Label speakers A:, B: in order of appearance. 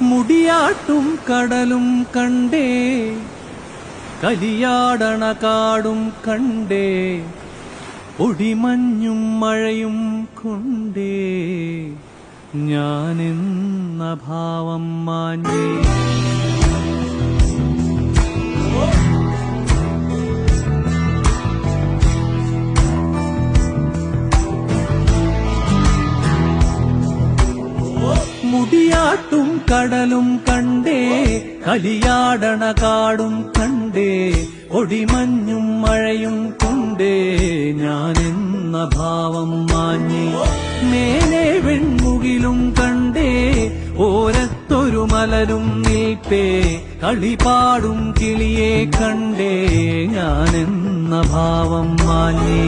A: മുടിയാട്ടും കടലും കണ്ടേ, കലിയാടണ കാടും കണ്ടേ, പൊടിമഞ്ഞും മഴയും കൊണ്ടേ ഞാനെന്ന ഭാവം മാഞ്ഞേ. മുടിയാട്ടും കടലും കണ്ടേ, കലിയാടണ കാടും കണ്ടേ, ഒടിമഞ്ഞും മഴയും കൊണ്ടേ ഞാനെന്ന ഭാവം മാഞ്ഞേ. മേലെ വെൺമുകിലും കണ്ടേ, ഓരത്തൊരു മലരും നിൽപ്പേ, കളിപാടും കിളിയെ കണ്ടേ ഞാനെന്ന ഭാവം മാഞ്ഞേ.